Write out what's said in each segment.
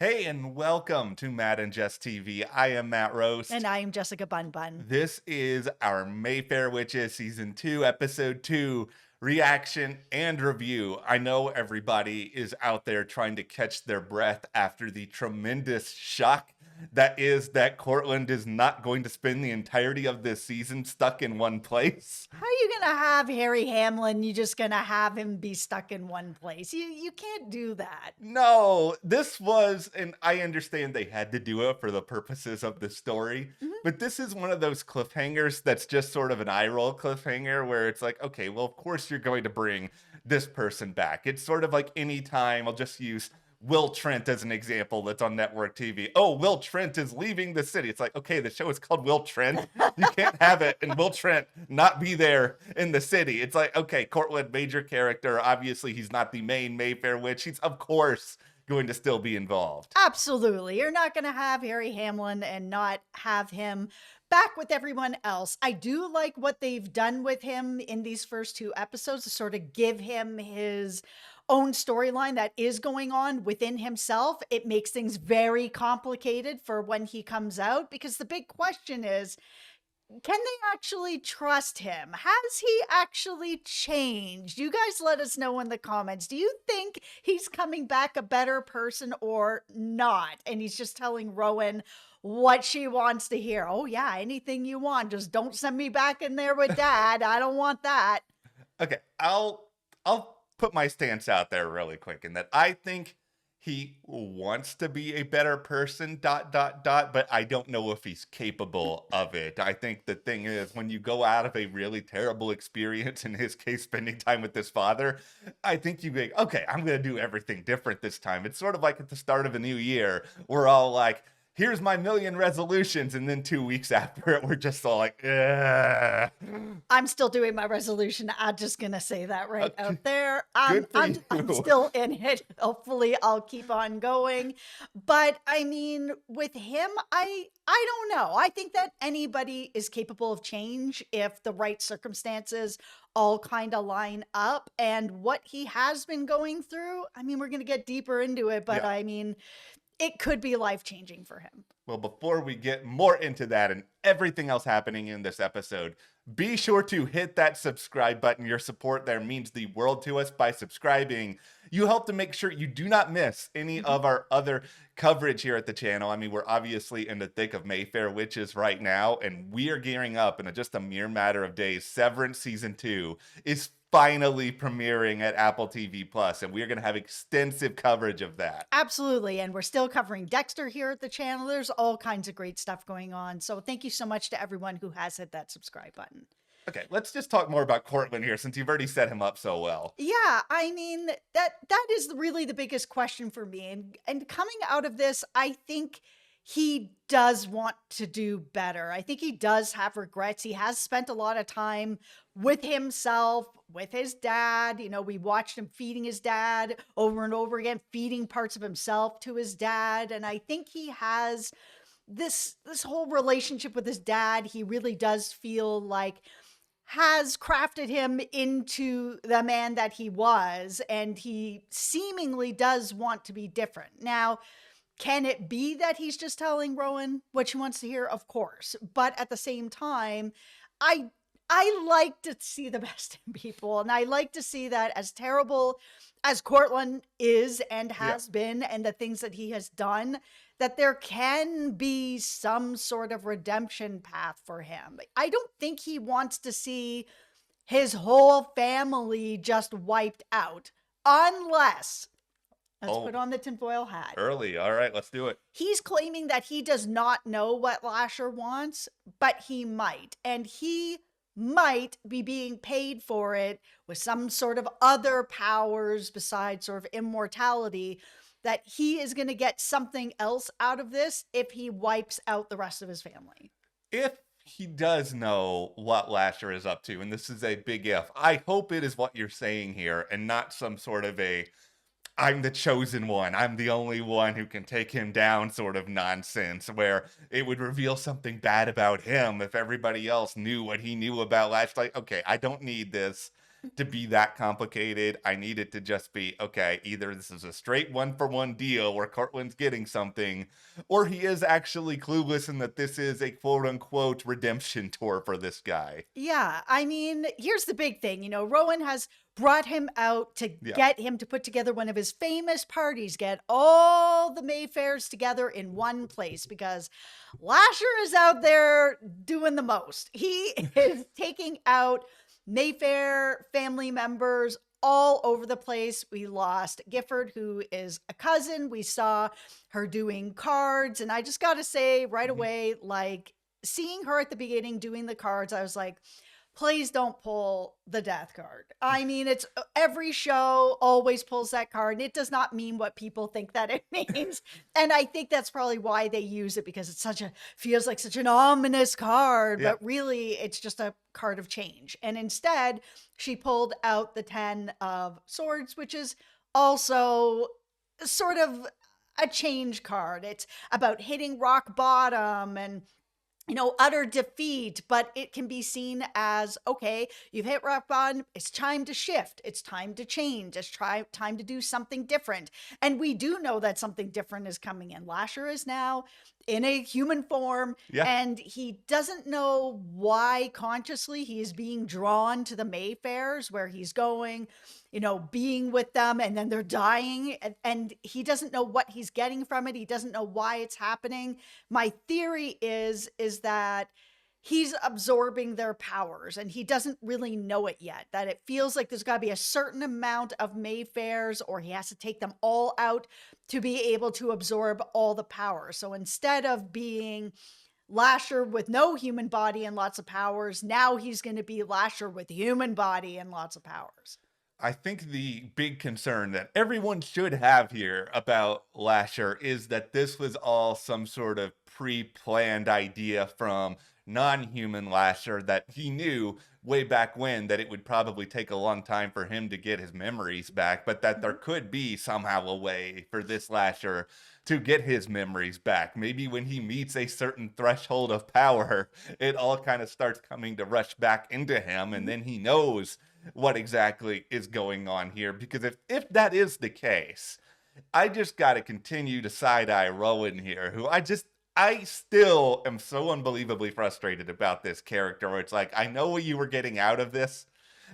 Hey, and welcome to Matt and Jess TV. I am Matt Roast. And I am Jessica Bun Bun. This is our Mayfair Witches Season 2, Episode 2 reaction and review. I know everybody is out there trying to catch their breath after the tremendous shock that is that Cortland is not going to spend the entirety of this season stuck in one place. How are you going to have Harry Hamlin? You're just going to have him be stuck in one place. You can't do that. No, this was, and I understand they had to do it for the purposes of the story, but this is one of those cliffhangers that's just sort of an eye roll cliffhanger where it's like, okay, well, of course you're going to bring this person back. It's sort of like any time, I'll just use Will Trent as an example that's on network TV. Oh, Will Trent is leaving the city. It's like, okay, the show is called Will Trent. You can't have it and Will Trent not be there in the city. It's like, okay, Cortland, major character. Obviously, he's not the main Mayfair witch. He's, of course, going to still be involved. Absolutely. You're not going to have Harry Hamlin and not have him back with everyone else. I do like what they've done with him in these first two episodes to sort of give him his own storyline that is going on within himself. It makes things very complicated for when he comes out, because the big question is, can they actually trust him? Has he actually changed? You guys let us know in the comments. Do you think he's coming back a better person or not? And he's just telling Rowan what she wants to hear. Oh yeah, anything you want. Just don't send me back in there with Dad. I don't want that. Okay, I'll put my stance out there really quick in that I think he wants to be a better person, but I don't know if he's capable of it. I think the thing is, when you go out of a really terrible experience, in his case, spending time with his father, I think you go, okay, I'm going to do everything different this time. It's sort of like at the start of a new year, we're all like, here's my million resolutions. And then 2 weeks after it, we're just all like, ugh. I'm still doing my resolution. I'm just going to say that right out there. Good for I'm you. still in it. Hopefully I'll keep on going. But I mean, with him, I don't know. I think that anybody is capable of change if the right circumstances all kind of line up. And what he has been going through, I mean, we're going to get deeper into it, but Yeah. I mean, it could be life-changing for him. Well, before we get more into that and everything else happening in this episode, be sure to hit that subscribe button. Your support there means the world to us. By subscribing, you help to make sure you do not miss any of our other coverage here at the channel. I mean, we're obviously in the thick of Mayfair Witches right now, and we are gearing up in just a mere matter of days. Severance Season 2 is finally premiering at Apple TV Plus, and we're going to have extensive coverage of that. Absolutely. And we're still covering Dexter here at the channel. There's all kinds of great stuff going on. So thank you so much to everyone who has hit that subscribe button. Okay, let's just talk more about Cortland here, since you've already set him up so well. Yeah, I mean, that is really the biggest question for me. And coming out of this, I think he does want to do better. I think he does have regrets. He has spent a lot of time with himself, with his dad. You know, we watched him feeding his dad over and over again, feeding parts of himself to his dad. And I think he has this whole relationship with his dad. He really does feel like has crafted him into the man that he was, and he seemingly does want to be different. Now, can it be that he's just telling Rowan what she wants to hear? Of course. But at the same time, I like to see the best in people, and I like to see that, as terrible as Cortland is and has been, and the things that he has done, that there can be some sort of redemption path for him. I don't think he wants to see his whole family just wiped out, unless, let's put on the tinfoil hat. Early. All right, let's do it. He's claiming that he does not know what Lasher wants, but he might. And he might be being paid for it with some sort of other powers besides sort of immortality, that he is going to get something else out of this if he wipes out the rest of his family. If he does know what Lasher is up to, and this is a big if, I hope it is what you're saying here and not some sort of a I'm the chosen one, I'm the only one who can take him down sort of nonsense, where it would reveal something bad about him if everybody else knew what he knew about Lasher. Like, okay, I don't need this. to be that complicated. I need it to just be, okay, either this is a straight one for one deal where Cortland's getting something, or he is actually clueless and that this is a quote unquote redemption tour for this guy. Yeah, I mean, here's the big thing. Rowan has brought him out to Yeah. get him to put together one of his famous parties, get all the Mayfairs together in one place because Lasher is out there doing the most. He is taking out Mayfair family members all over the place. We lost Gifford, who is a cousin. We saw her doing cards. And I just got to say right Mhm. away, like, seeing her at the beginning doing the cards, I was like, please don't pull the death card. I mean, it's every show always pulls that card, and it does not mean what people think that it means. And I think that's probably why they use it, because it's feels like such an ominous card, Yeah. but really it's just a card of change. And instead, she pulled out the 10 of swords, which is also sort of a change card. It's about hitting rock bottom and utter defeat, but it can be seen as, okay, you've hit rock bottom. It's time to shift. It's time to change. It's time to do something different. And we do know that something different is coming in. Lasher is now in a human form, Yeah. and he doesn't know why consciously he is being drawn to the Mayfairs where he's going, being with them, and then they're dying. And he doesn't know what he's getting from it. He doesn't know why it's happening. My theory is that he's absorbing their powers and he doesn't really know it yet, that it feels like there's got to be a certain amount of Mayfairs or he has to take them all out to be able to absorb all the power. So instead of being Lasher with no human body and lots of powers, now he's going to be Lasher with human body and lots of powers. I think the big concern that everyone should have here about Lasher is that this was all some sort of pre-planned idea from non-human Lasher, that he knew way back when that it would probably take a long time for him to get his memories back, but that there Mhm. could be somehow a way for this Lasher to get his memories back. Maybe when he meets a certain threshold of power, it all kind of starts coming to rush back into him, and Mhm. then he knows what exactly is going on here. Because if that is the case, I just got to continue to side eye Rowan here, who I still am so unbelievably frustrated about this character. Where it's like, I know what you were getting out of this,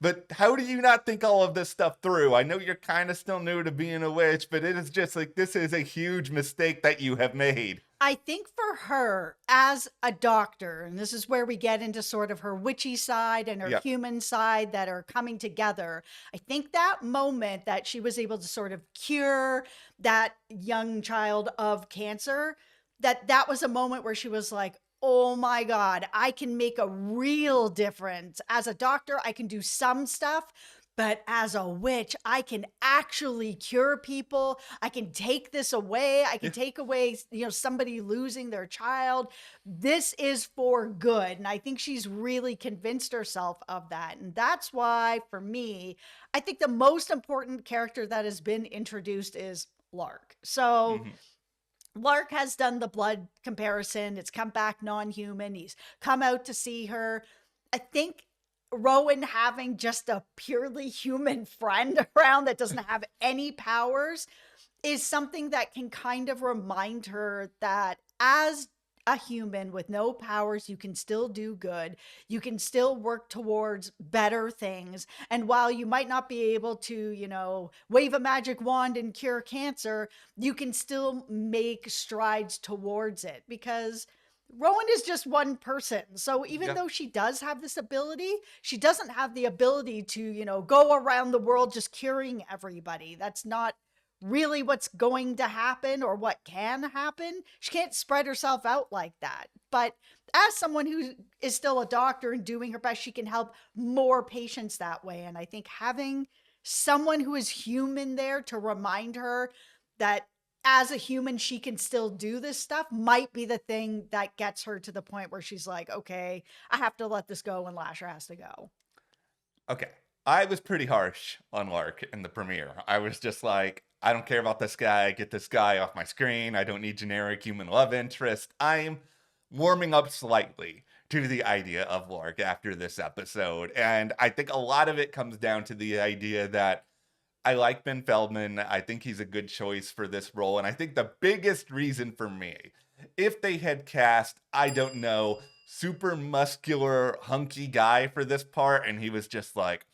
but how do you not think all of this stuff through? I know you're kind of still new to being a witch, but it is just like, this is a huge mistake that you have made. I think for her as a doctor, and this is where we get into sort of her witchy side and her Yeah. human side that are coming together. I think that moment that she was able to sort of cure that young child of cancer, that was a moment where she was like, oh my God, I can make a real difference. As a doctor, I can do some stuff. But as a witch, I can actually cure people. I can take this away. I can Yeah. take away, somebody losing their child. This is for good. And I think she's really convinced herself of that. And that's why, for me, I think the most important character that has been introduced is Lark. So Mhm. Lark has done the blood comparison. It's come back non-human. He's come out to see her. I think Rowan having just a purely human friend around that doesn't have any powers is something that can kind of remind her that as a human with no powers, you can still do good. You can still work towards better things. And while you might not be able to, wave a magic wand and cure cancer, you can still make strides towards it because Rowan is just one person. So even Yeah. though she does have this ability, she doesn't have the ability to, go around the world just curing everybody. That's not really what's going to happen or what can happen. She can't spread herself out like that. But as someone who is still a doctor and doing her best, she can help more patients that way. And I think having someone who is human there to remind her that as a human, she can still do this stuff might be the thing that gets her to the point where she's like, okay, I have to let this go and Lasher has to go. Okay. I was pretty harsh on Lark in the premiere. I was just like, I don't care about this guy. Get this guy off my screen. I don't need generic human love interest. I'm warming up slightly to the idea of Lork after this episode. And I think a lot of it comes down to the idea that I like Ben Feldman. I think he's a good choice for this role. And I think the biggest reason for me, if they had cast, I don't know, super muscular, hunky guy for this part, and he was just like,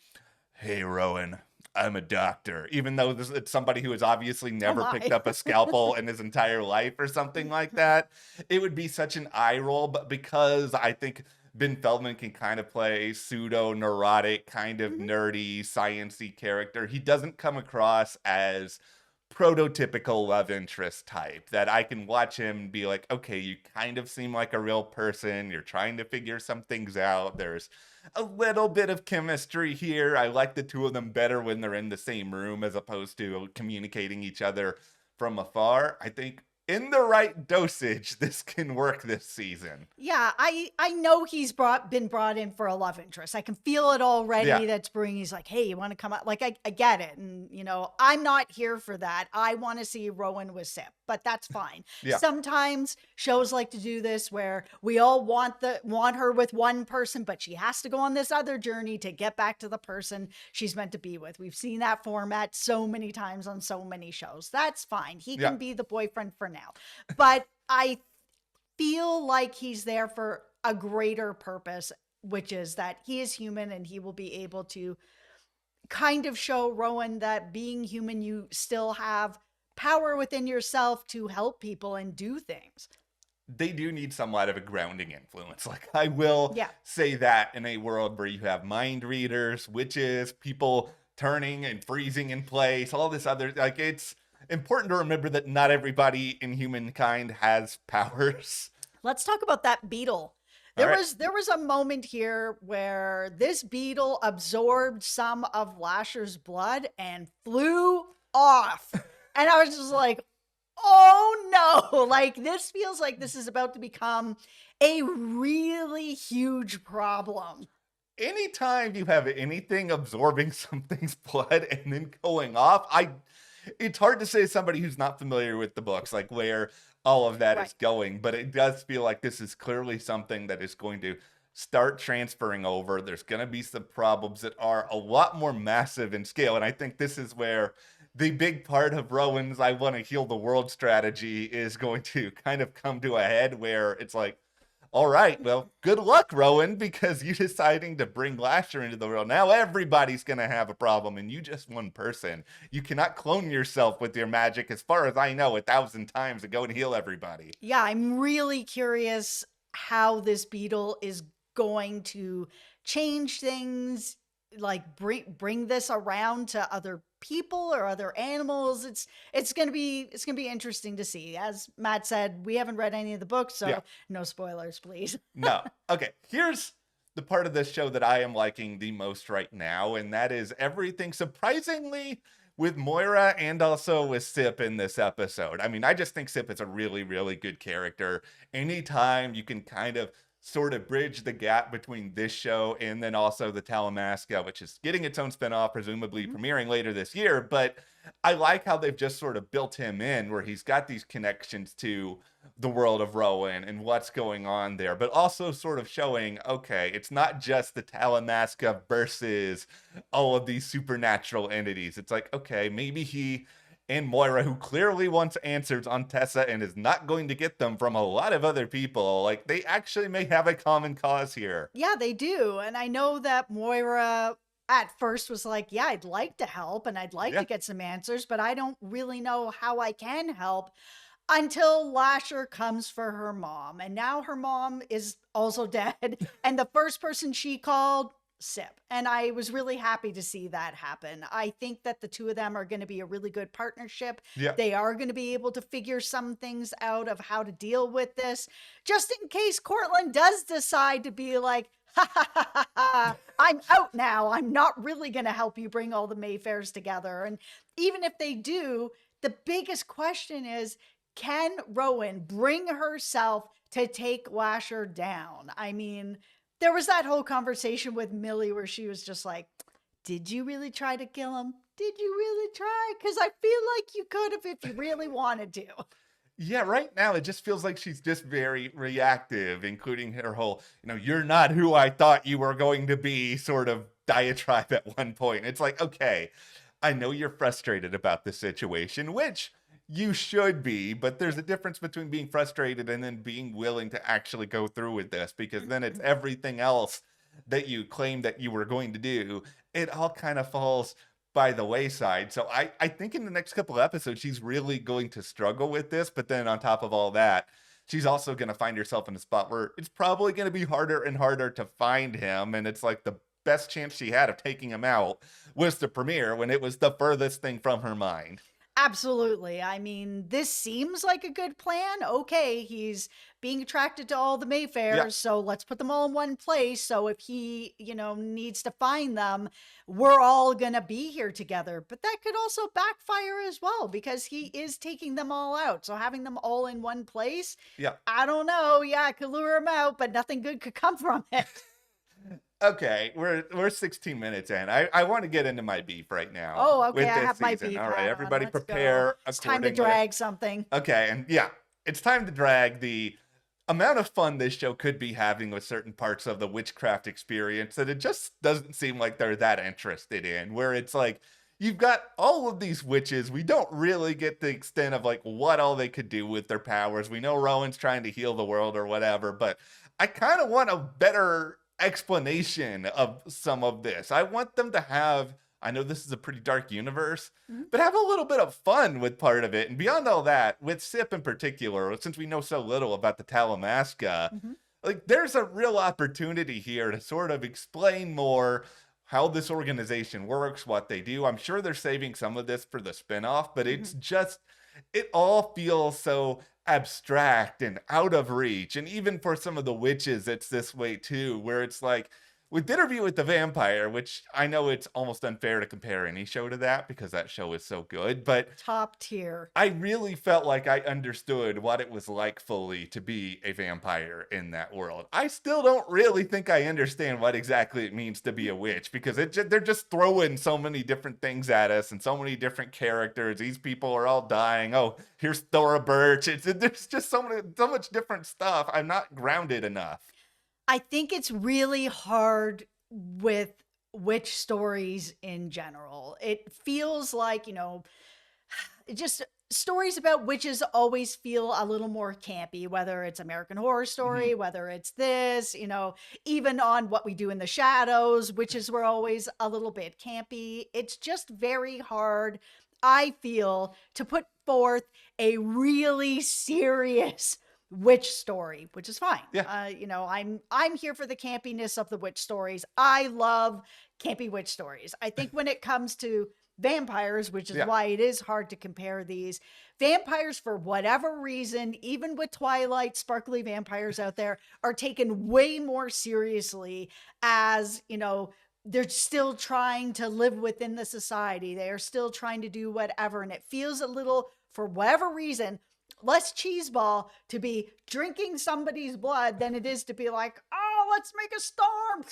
hey, Rowan, I'm a doctor, even though it's somebody who has obviously Oh never picked my. up a scalpel in his entire life or something like that, it would be such an eye roll. But because I think Ben Feldman can kind of play a pseudo neurotic, kind of Mhm. nerdy, sciency character, he doesn't come across as prototypical love interest type that I can watch him and be like, okay, you kind of seem like a real person. You're trying to figure some things out. There's a little bit of chemistry here. I like the two of them better when they're in the same room as opposed to communicating each other from afar. I think in the right dosage, this can work this season. Yeah, I know he's been brought in for a love interest. I can feel it Yeah. already. That's brewing. He's like, hey, you want to come out? Like, I get it, and I'm not here for that. I want to see Rowan with Sip, but that's fine. Yeah. Sometimes shows like to do this where we all want her with one person, but she has to go on this other journey to get back to the person she's meant to be with. We've seen that format so many times on so many shows. That's fine. He Yeah. can be the boyfriend for now, but I feel like he's there for a greater purpose, which is that he is human and he will be able to kind of show Rowan that being human, you still have power within yourself to help people and do things. They do need somewhat of a grounding influence. Like, I will Yeah. say that in a world where you have mind readers, witches, people turning and freezing in place, all this other, like, it's important to remember that not everybody in humankind has powers. Let's talk about that beetle. All right. There was a moment here where this beetle absorbed some of Lasher's blood and flew off. And I was just like, oh no, like this feels like this is about to become a really huge problem. Anytime you have anything absorbing something's blood and then going off, it's hard to say as somebody who's not familiar with the books, like where all of that is Right. going, but it does feel like this is clearly something that is going to start transferring over. There's going to be some problems that are a lot more massive in scale. And I think this is where the big part of Rowan's I want to heal the world strategy is going to kind of come to a head where it's like, all right, well, good luck, Rowan, because you deciding to bring Lasher into the world. Now everybody's going to have a problem, and you just one person. You cannot clone yourself with your magic, as far as I know, 1,000 times and go and heal everybody. Yeah, I'm really curious how this beetle is going to change things, like bring this around to other people or other animals. It's gonna be interesting to see. As Matt said, we haven't read any of the books, so Yeah. no spoilers, please. No. Okay, here's the part of this show that I am liking the most right now, and that is everything surprisingly with Moira and also with Sip in this episode. I mean, I just think Sip is a really, really good character. Anytime you can kind of sort of bridge the gap between this show and then also the Talamasca, which is getting its own spinoff, presumably Mhm. premiering later this year. But I like how they've just sort of built him in where he's got these connections to the world of Rowan and what's going on there, but also sort of showing, okay, it's not just the Talamasca versus all of these supernatural entities. It's like, okay, maybe he and Moira, who clearly wants answers on Tessa and is not going to get them from a lot of other people, like they actually may have a common cause here. Yeah, they do. And I know that Moira at first was like, yeah, I'd like to help and I'd like Yeah. to get some answers, but I don't really know how I can help until Lasher comes for her mom. And now her mom is also dead. And the first person she called, Sip. And I was really happy to see that happen. I think that the two of them are going to be a really good partnership. Yeah. They are going to be able to figure some things out of how to deal with this, just in case Cortland does decide to be like, ha ha ha ha ha, I'm out now. I'm not really going to help you bring all the Mayfairs together. And even if they do, the biggest question is, can Rowan bring herself to take Lasher down? I mean, there was that whole conversation with Millie where she was just like, did you really try to kill him? Did you really try? Because I feel like you could have if you really wanted to. Yeah, right now it just feels like she's just very reactive, including her whole, you're not who I thought you were going to be sort of diatribe at one point. It's like, okay, I know you're frustrated about the situation, which you should be, but there's a difference between being frustrated and then being willing to actually go through with this, because then it's everything else that you claimed that you were going to do. It all kind of falls by the wayside. So I think in the next couple of episodes, she's really going to struggle with this. But then on top of all that, she's also going to find herself in a spot where it's probably going to be harder and harder to find him. And it's like the best chance she had of taking him out was the premiere, when it was the furthest thing from her mind. Absolutely. I mean, this seems like a good plan. Okay, he's being attracted to all the Yeah. Mayfairs, so let's put them all in one place. So if he, needs to find them, we're all gonna be here together. But that could also backfire as well, because he is taking them all out. So having them all in one place, Yeah. I don't know. Yeah, it could lure him out, but nothing good could come from it. Okay, we're 16 minutes in. I want to get into my beef right now Oh, okay. with I this have my season. beef All right, hat on. everybody Let's go. prepare It's time to accordingly. drag something. Okay, and yeah, it's time to drag the amount of fun this show could be having with certain parts of the witchcraft experience that it just doesn't seem like they're that interested in. Where it's like, you've got all of these witches. We don't really get the extent of like what all they could do with their powers. We know Rowan's trying to heal the world or whatever, but I kind of want a better explanation of some of this. I want them to have, I know this is a pretty dark universe, Mhm. but have a little bit of fun with part of it. And beyond all that, with Sip in particular, since we know so little about the Talamasca, Mhm. like there's a real opportunity here to sort of explain more how this organization works, what they do. I'm sure they're saving some of this for the spinoff, but it's Mhm. just, it all feels so abstract and out of reach. And even for some of the witches, it's this way too, where it's like, with Interview with the Vampire, which I know it's almost unfair to compare any show to that because that show is so good, but Top tier. I really felt like I understood what it was like fully to be a vampire in that world. I still don't really think I understand what exactly it means to be a witch, because they're just throwing so many different things at us and so many different characters. These people are all dying. Oh, here's Thora Birch. There's just so much different stuff. I'm not grounded enough. I think it's really hard with witch stories in general. It feels like, just stories about witches always feel a little more campy, whether it's American Horror Mhm. Story, whether it's this, even on What We Do in the Shadows, witches were always a little bit campy. It's just very hard, I feel, to put forth a really serious witch story, which is fine. Yeah. I'm here for the campiness of the witch stories. I love campy witch stories. I think when it comes to vampires, which is Yeah. why it is hard to compare these, vampires, for whatever reason, even with Twilight sparkly vampires out there, are taken way more seriously, as they're still trying to live within the society. They are still trying to do whatever, and it feels a little, for whatever reason, less cheeseball to be drinking somebody's blood than it is to be like, oh, let's make a storm.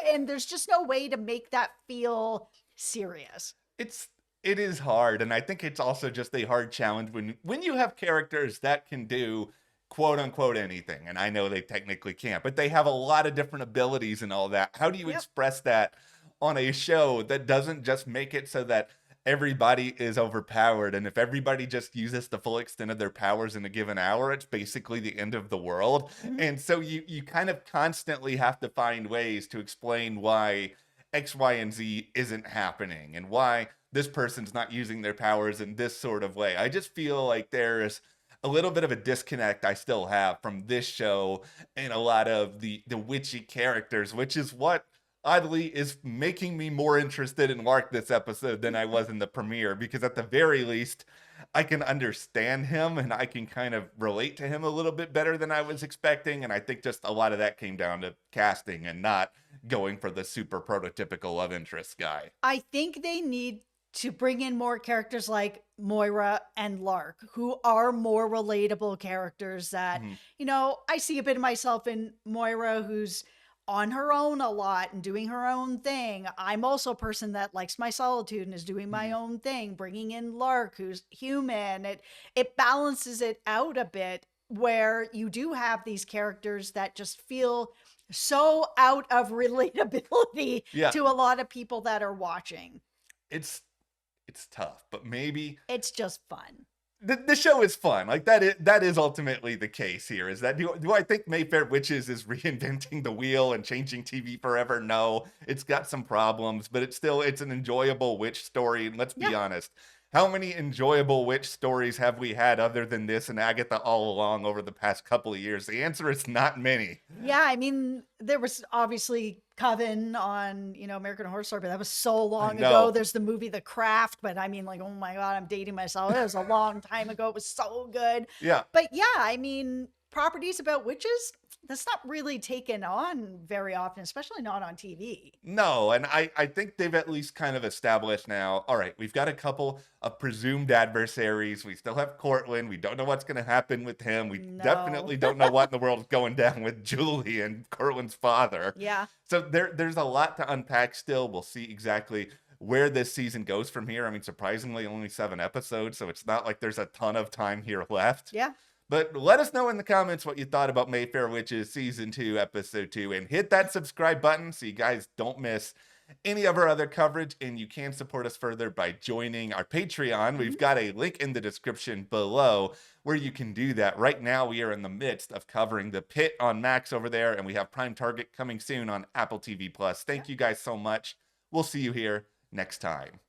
And there's just no way to make that feel serious. It is hard, and I think it's also just a hard challenge when you have characters that can do quote unquote anything. And I know they technically can't, but they have a lot of different abilities and all that. How do you Yep. express that on a show that doesn't just make it so that everybody is overpowered, and if everybody just uses the full extent of their powers in a given hour, it's basically the end of the world. Mhm. And so you kind of constantly have to find ways to explain why X, Y, and Z isn't happening, and why this person's not using their powers in this sort of way. I just feel like there's a little bit of a disconnect I still have from this show and a lot of the witchy characters, which is what oddly is making me more interested in Lark this episode than I was in the premiere, because at the very least I can understand him and I can kind of relate to him a little bit better than I was expecting. And I think just a lot of that came down to casting and not going for the super prototypical love interest guy. I think they need to bring in more characters like Moira and Lark, who are more relatable characters that, Mhm. I see a bit of myself in Moira, who's on her own a lot and doing her own thing. I'm also a person that likes my solitude and is doing my own thing, bringing in Lark, who's human. It balances it out a bit where you do have these characters that just feel so out of relatability Yeah, to a lot of people that are watching. it's it's tough, but maybe It's just fun. the show is fun. Like that is ultimately the case here. Is that do I think Mayfair Witches is reinventing the wheel and changing TV forever? No, it's got some problems, but it's an enjoyable witch story. And let's be Yeah. honest, how many enjoyable witch stories have we had other than this and Agatha all along over the past couple of years? The answer is not many. Yeah, I mean, there was obviously Coven on, American Horror Story, but that was so I long ago. know. There's the movie The Craft, but I mean, like, oh my God, I'm dating myself. It was a long time ago. It was so good. Yeah. But yeah, I mean, properties about witches, that's not really taken on very often, especially not on TV. No, and I think they've at least kind of established now, all right, we've got a couple of presumed adversaries. We still have Cortland. We don't know what's going to happen with him. We No. definitely don't know what in the world is going down with Julie and Cortland's father. Yeah. So there's a lot to unpack still. We'll see exactly where this season goes from here. I mean, surprisingly, only 7 episodes, so it's not like there's a ton of time here left. Yeah. But let us know in the comments what you thought about Mayfair Witches Season 2, Episode 2, and hit that subscribe button so you guys don't miss any of our other coverage, and you can support us further by joining our Patreon. We've got a link in the description below where you can do that. Right now, we are in the midst of covering The Pit on Max over there, and we have Prime Target coming soon on Apple TV+. Thank you guys so much. We'll see you here next time.